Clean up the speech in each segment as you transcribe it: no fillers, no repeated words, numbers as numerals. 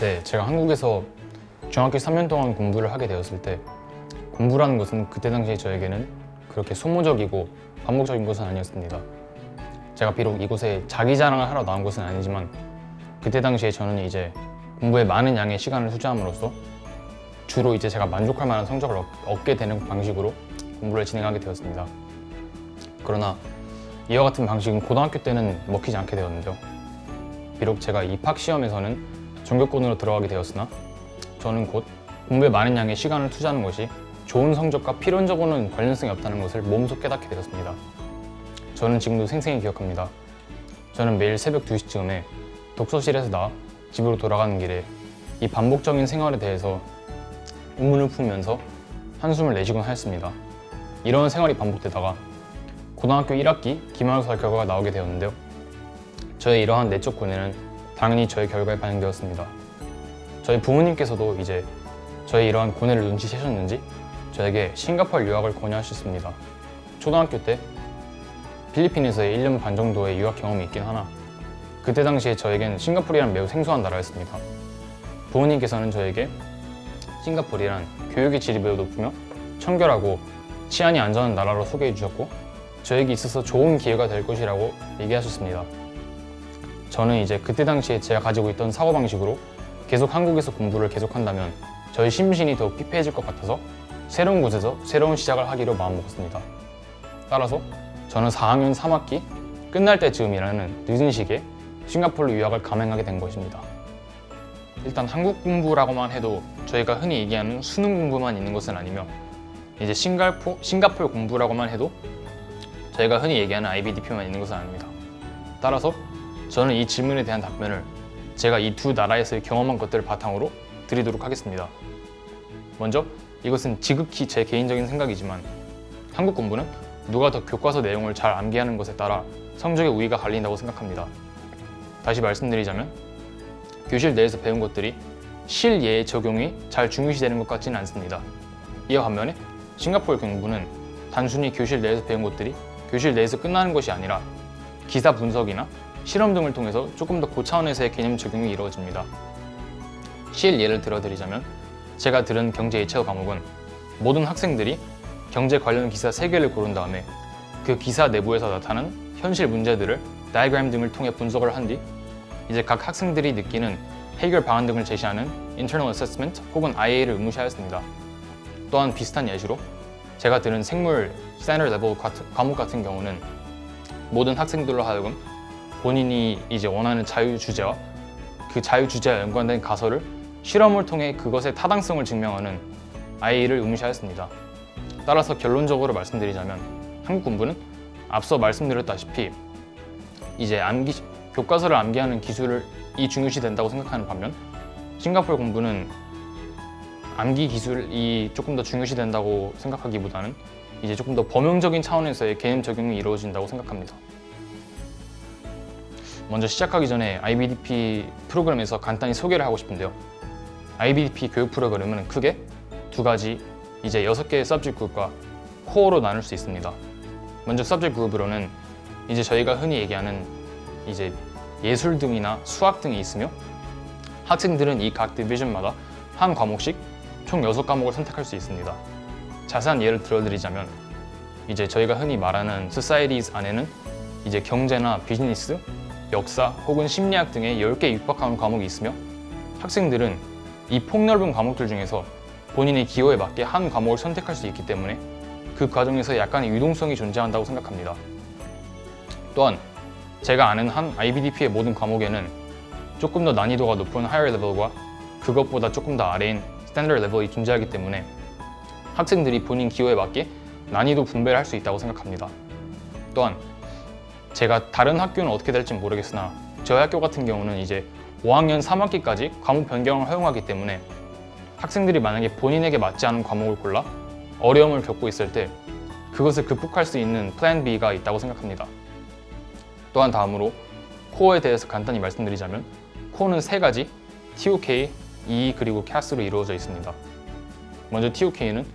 네, 제가 한국에서 중학교 3년 동안 공부를 하게 되었을 때 공부라는 것은 그때 당시 저에게는 그렇게 소모적이고 반복적인 것은 아니었습니다. 제가 비록 이곳에 자기 자랑을 하러 나온 것은 아니지만 그때 당시에 저는 이제 공부에 많은 양의 시간을 투자함으로써 주로 이제 제가 만족할 만한 성적을 얻게 되는 방식으로 공부를 진행하게 되었습니다. 그러나 이와 같은 방식은 고등학교 때는 먹히지 않게 되었는데요. 비록 제가 입학 시험에서는 전교권으로 들어가게 되었으나 저는 곧 공부에 많은 양의 시간을 투자하는 것이 좋은 성적과 필연적으로는 관련성이 없다는 것을 몸소 깨닫게 되었습니다. 저는 지금도 생생히 기억합니다. 저는 매일 새벽 2시쯤에 독서실에서 나와 집으로 돌아가는 길에 이 반복적인 생활에 대해서 의문을 품으면서 한숨을 내쉬곤 하였습니다. 이런 생활이 반복되다가 고등학교 1학기 기말고사 결과가 나오게 되었는데요. 저의 이러한 내적 고뇌는 당연히 저의 결과에 반영되었습니다. 저희 부모님께서도 이제 저의 이러한 고뇌를 눈치채셨는지 저에게 싱가포르 유학을 권유하셨습니다. 초등학교 때 필리핀에서의 1년 반 정도의 유학 경험이 있긴 하나 그때 당시에 저에겐 싱가포르란 매우 생소한 나라였습니다. 부모님께서는 저에게 싱가포르란 교육의 질이 매우 높으며 청결하고 치안이 안전한 나라로 소개해 주셨고 저에게 있어서 좋은 기회가 될 것이라고 얘기하셨습니다. 저는 이제 그때 당시에 제가 가지고 있던 사고방식으로 계속 한국에서 공부를 계속한다면 저의 심신이 더 피폐해질 것 같아서 새로운 곳에서 새로운 시작을 하기로 마음먹었습니다. 따라서 저는 4학년 3학기 끝날 때쯤이라는 늦은 시기에 싱가포르 유학을 감행하게 된 것입니다. 일단 한국 공부라고만 해도 저희가 흔히 얘기하는 수능 공부만 있는 것은 아니며 이제 싱가포르 공부라고만 해도 저희가 흔히 얘기하는 IBDP만 있는 것은 아닙니다. 따라서 저는 이 질문에 대한 답변을 제가 이 두 나라에서의 경험한 것들을 바탕으로 드리도록 하겠습니다. 먼저 이것은 지극히 제 개인적인 생각이지만 한국 공부는 누가 더 교과서 내용을 잘 암기하는 것에 따라 성적의 우위가 갈린다고 생각합니다. 다시 말씀드리자면 교실 내에서 배운 것들이 실예의 적용이 잘 중요시되는 것 같지는 않습니다. 이와 반면에 싱가포르 공부는 단순히 교실 내에서 배운 것들이 교실 내에서 끝나는 것이 아니라 기사 분석이나 실험 등을 통해서 조금 더 고차원에서의 개념 적용이 이루어집니다. 실예를 들어드리자면 제가 들은 경제 예체어 과목은 모든 학생들이 경제 관련 기사 3개를 고른 다음에 그 기사 내부에서 나타나는 현실 문제들을 다이어그램 등을 통해 분석을 한 뒤 이제 각 학생들이 느끼는 해결 방안 등을 제시하는 Internal Assessment 혹은 IA를 의무시하였습니다. 또한 비슷한 예시로 제가 들은 생물 Standard Level 과목 같은 경우는 모든 학생들로 하여금 본인이 이제 원하는 자유 주제와 그 자유 주제와 연관된 가설을 실험을 통해 그것의 타당성을 증명하는 IA를 의무시하였습니다. 따라서 결론적으로 말씀드리자면 한국 공부는 앞서 말씀드렸다시피 이제 교과서를 암기하는 기술이 중요시 된다고 생각하는 반면 싱가포르 공부는 암기 기술이 조금 더 중요시 된다고 생각하기보다는 이제 조금 더 범용적인 차원에서의 개념 적용이 이루어진다고 생각합니다. 먼저 시작하기 전에 IBDP 프로그램에서 간단히 소개를 하고 싶은데요. IBDP 교육 프로그램은 크게 두 가지 이제 6개의 서브젝트 그룹과 코어로 나눌 수 있습니다. 먼저 서브젝트 그룹으로는 이제 저희가 흔히 얘기하는 이제 예술 등이나 수학 등이 있으며 학생들은 이 각 디비전마다 한 과목씩 총 6과목을 선택할 수 있습니다. 자세한 예를 들어드리자면 이제 저희가 흔히 말하는 Societies 안에는 이제 경제나 비즈니스, 역사 혹은 심리학 등의 10개 육박하는 과목이 있으며 학생들은 이 폭넓은 과목들 중에서 본인의 기호에 맞게 한 과목을 선택할 수 있기 때문에 그 과정에서 약간의 유동성이 존재한다고 생각합니다. 또한 제가 아는 한 IBDP의 모든 과목에는 조금 더 난이도가 높은 Higher Level과 그것보다 조금 더 아래인 Standard Level이 존재하기 때문에 학생들이 본인 기호에 맞게 난이도 분배를 할 수 있다고 생각합니다. 또한 제가 다른 학교는 어떻게 될지 모르겠으나 저희 학교 같은 경우는 이제 5학년 3학기까지 과목 변경을 허용하기 때문에 학생들이 만약에 본인에게 맞지 않은 과목을 골라 어려움을 겪고 있을 때 그것을 극복할 수 있는 플랜 B가 있다고 생각합니다. 또한 다음으로 코어에 대해서 간단히 말씀드리자면 코어는 3가지 TOK, EE 그리고 CAS로 이루어져 있습니다. 먼저 TOK는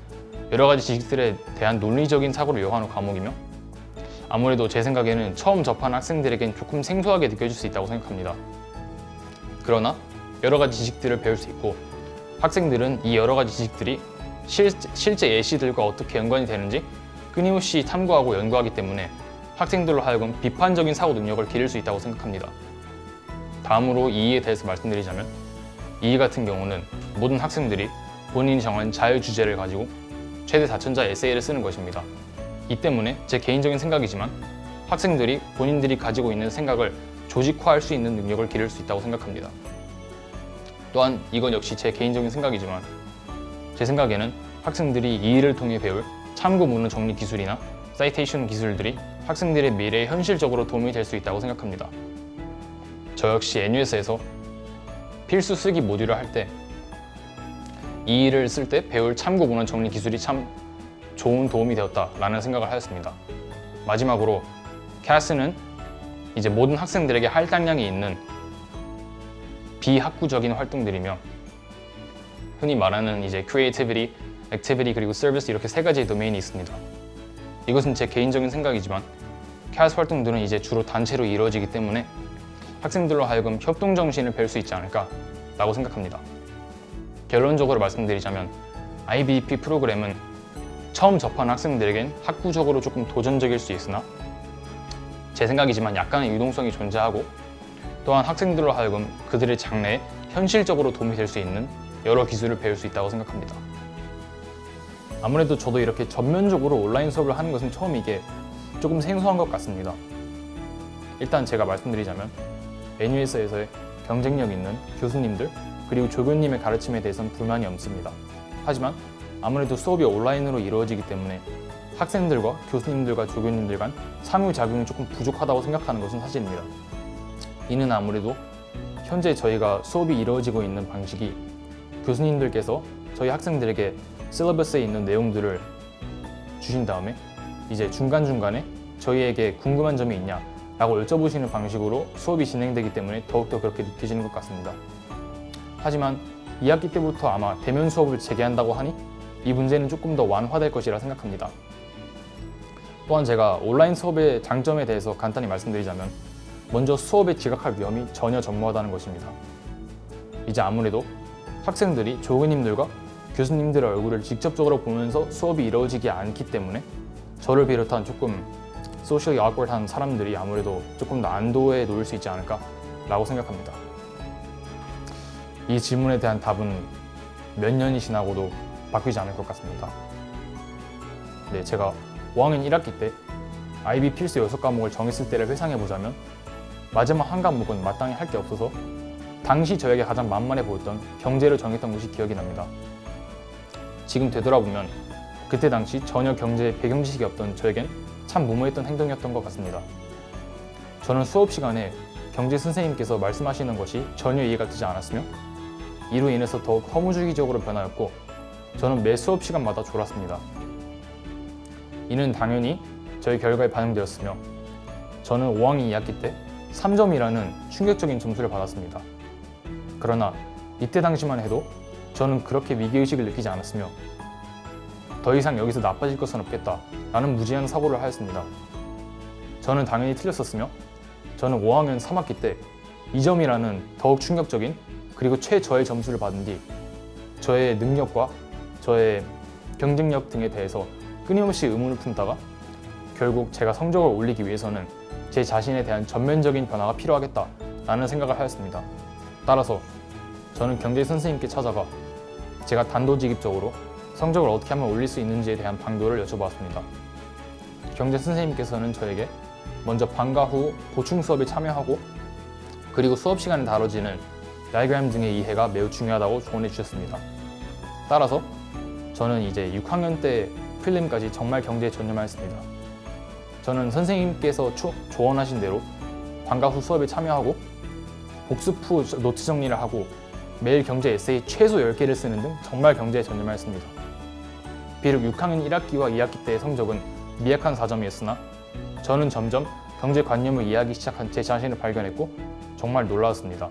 여러 가지 지식들에 대한 논리적인 사고를 요하는 과목이며 아무래도 제 생각에는 처음 접하는 학생들에겐 조금 생소하게 느껴질 수 있다고 생각합니다. 그러나 여러 가지 지식들을 배울 수 있고 학생들은 이 여러 가지 지식들이 실제 예시들과 어떻게 연관이 되는지 끊임없이 탐구하고 연구하기 때문에 학생들로 하여금 비판적인 사고 능력을 기를 수 있다고 생각합니다. 다음으로 이의에 대해서 말씀드리자면 이의 같은 경우는 모든 학생들이 본인이 정한 자유 주제를 가지고 최대 4천자 에세이를 쓰는 것입니다. 이 때문에 제 개인적인 생각이지만 학생들이 본인들이 가지고 있는 생각을 조직화할 수 있는 능력을 기를 수 있다고 생각합니다. 또한 이건 역시 제 개인적인 생각이지만 제 생각에는 학생들이 이의를 통해 배울 참고 묻는 정리 기술이나 사이테이션 기술들이 학생들의 미래에 현실적으로 도움이 될 수 있다고 생각합니다. 저 역시 NUS에서 필수 쓰기 모듈을 할 때 이의를 쓸 때 배울 참고 묻는 정리 기술이 참 좋은 도움이 되었다라는 생각을 하였습니다. 마지막으로 CAS는 이제 모든 학생들에게 할당량이 있는 비학구적인 활동들이며 흔히 말하는 이제 creativity, activity 그리고 service 이렇게 세 가지의 도메인이 있습니다. 이것은 제 개인적인 생각이지만 CAS 활동들은 이제 주로 단체로 이루어지기 때문에 학생들로 하여금 협동 정신을 배울 수 있지 않을까라고 생각합니다. 결론적으로 말씀드리자면 IBEP 프로그램은 처음 접한 학생들에겐 학구적으로 조금 도전적일 수 있으나 제 생각이지만 약간의 유동성이 존재하고 또한 학생들로 하여금 그들의 장래에 현실적으로 도움이 될 수 있는 여러 기술을 배울 수 있다고 생각합니다. 아무래도 저도 이렇게 전면적으로 온라인 수업을 하는 것은 처음이기에 조금 생소한 것 같습니다. 일단 제가 말씀드리자면 NUS에서의 경쟁력 있는 교수님들 그리고 조교님의 가르침에 대해서는 불만이 없습니다. 하지만 아무래도 수업이 온라인으로 이루어지기 때문에 학생들과 교수님들과 조교님들 간 상호작용이 조금 부족하다고 생각하는 것은 사실입니다. 이는 아무래도 현재 저희가 수업이 이루어지고 있는 방식이 교수님들께서 저희 학생들에게 실러버스에 있는 내용들을 주신 다음에 이제 중간중간에 저희에게 궁금한 점이 있냐 라고 여쭤보시는 방식으로 수업이 진행되기 때문에 더욱더 그렇게 느껴지는 것 같습니다. 하지만 2학기 때부터 아마 대면 수업을 재개한다고 하니 이 문제는 조금 더 완화될 것이라 생각합니다. 또한 제가 온라인 수업의 장점에 대해서 간단히 말씀드리자면 먼저 수업에 지각할 위험이 전혀 전무하다는 것입니다. 이제 아무래도 학생들이 조교님들과 교수님들의 얼굴을 직접적으로 보면서 수업이 이루어지지 않기 때문에 저를 비롯한 조금 소셜리 awkward한 사람들이 아무래도 조금 더 안도에 놓일 수 있지 않을까 라고 생각합니다. 이 질문에 대한 답은 몇 년이 지나고도 바뀌지 않을 것 같습니다. 네, 제가 5학년 1학기 때 IB 필수 6과목을 정했을 때를 회상해보자면 마지막 한 과목은 마땅히 할 게 없어서 당시 저에게 가장 만만해 보였던 경제를 정했던 것이 기억이 납니다. 지금 되돌아보면 그때 당시 전혀 경제에 배경 지식이 없던 저에겐 참 무모했던 행동이었던 것 같습니다. 저는 수업 시간에 경제 선생님께서 말씀하시는 것이 전혀 이해가 되지 않았으며 이로 인해서 더욱 허무주의적으로 변하였고 저는 매 수업 시간마다 졸았습니다. 이는 당연히 저희 결과에 반영되었으며 저는 5학년 2학기 때 3점이라는 충격적인 점수를 받았습니다. 그러나 이때 당시만 해도 저는 그렇게 위기의식을 느끼지 않았으며 더 이상 여기서 나빠질 것은 없겠다 라는 무지한 사고를 하였습니다. 저는 당연히 틀렸었으며 저는 5학년 3학기 때 2점이라는 더욱 충격적인 그리고 최저의 점수를 받은 뒤 저의 능력과 저의 경쟁력 등에 대해서 끊임없이 의문을 품다가 결국 제가 성적을 올리기 위해서는 제 자신에 대한 전면적인 변화가 필요하겠다라는 생각을 하였습니다. 따라서 저는 경제 선생님께 찾아가 제가 단도직입적으로 성적을 어떻게 하면 올릴 수 있는지에 대한 방도를 여쭤보았습니다. 경제 선생님께서는 저에게 먼저 방과 후 보충 수업에 참여하고 그리고 수업 시간에 다뤄지는 다이그램 등의 이해가 매우 중요하다고 조언해 주셨습니다. 따라서 저는 이제 6학년 때 필름까지 정말 경제에 전념하였습니다. 저는 선생님께서 조언하신 대로 방과 후 수업에 참여하고 복습 후 노트 정리를 하고 매일 경제 에세이 최소 10개를 쓰는 등 정말 경제에 전념하였습니다. 비록 6학년 1학기와 2학기 때의 성적은 미약한 4점이었으나 저는 점점 경제관념을 이해하기 시작한 제 자신을 발견했고 정말 놀라웠습니다.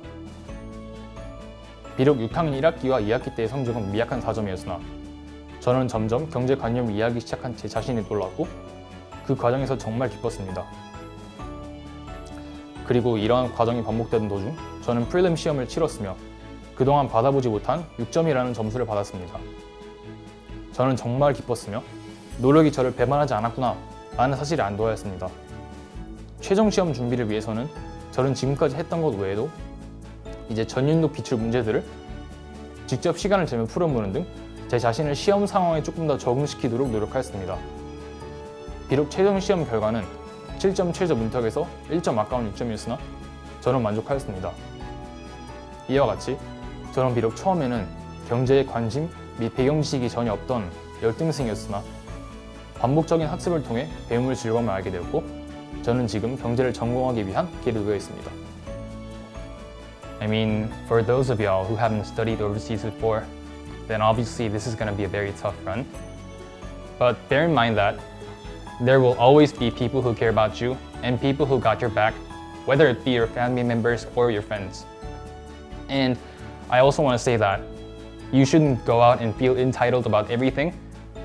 비록 6학년 1학기와 2학기 때의 성적은 미약한 4점이었으나 저는 점점 경제관념을 이해하기 시작한 제 자신이 놀랐고 그 과정에서 정말 기뻤습니다. 그리고 이러한 과정이 반복되던 도중 저는 프리림 시험을 치렀으며 그동안 받아보지 못한 6점이라는 점수를 받았습니다. 저는 정말 기뻤으며 노력이 저를 배반하지 않았구나 라는 사실을 안도하였습니다. 최종 시험 준비를 위해서는 저는 지금까지 했던 것 외에도 이제 전윤도 기출 문제들을 직접 시간을 재며 풀어보는 등 제 자신을 시험 상황에 조금 더 적응시키도록 노력하였습니다. 비록 최종 시험 결과는 7점 최저 문턱에서 1점 아까운 6점이었으나 저는 만족하였습니다. 이와 같이 저는 비록 처음에는 경제에 관심 및 배경 지식이 전혀 없던 열등생이었으나 반복적인 학습을 통해 배움을 즐거움을 알게 되었고 저는 지금 경제를 전공하기 위한 길에 놓여 있습니다. I mean, for those of y'all who haven't studied overseas before, then obviously this is going to be a very tough run. But bear in mind that there will always be people who care about you and people who got your back, whether it be your family members or your friends. And I also want to say that you shouldn't go out and feel entitled about everything,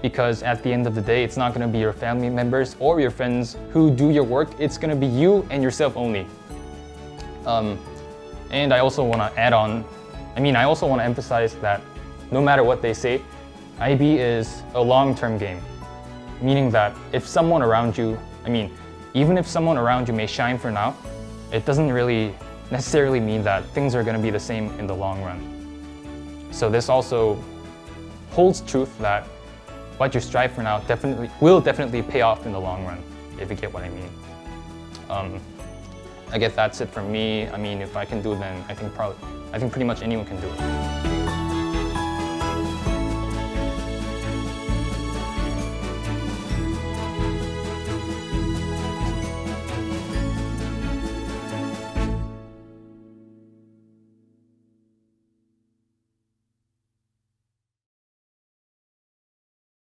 because at the end of the day, it's not going to be your family members or your friends who do your work. It's going to be you and yourself only. And I also want to add on, I also want to emphasize that no matter what they say, IB is a long-term game. Meaning that if someone around you, even if someone around you may shine for now, it doesn't really necessarily mean that things are going to be the same in the long run. So this also holds truth that what you strive for now will definitely pay off in the long run, if you get what I mean. I guess that's it from me. If I can do it, then I think pretty much anyone can do it.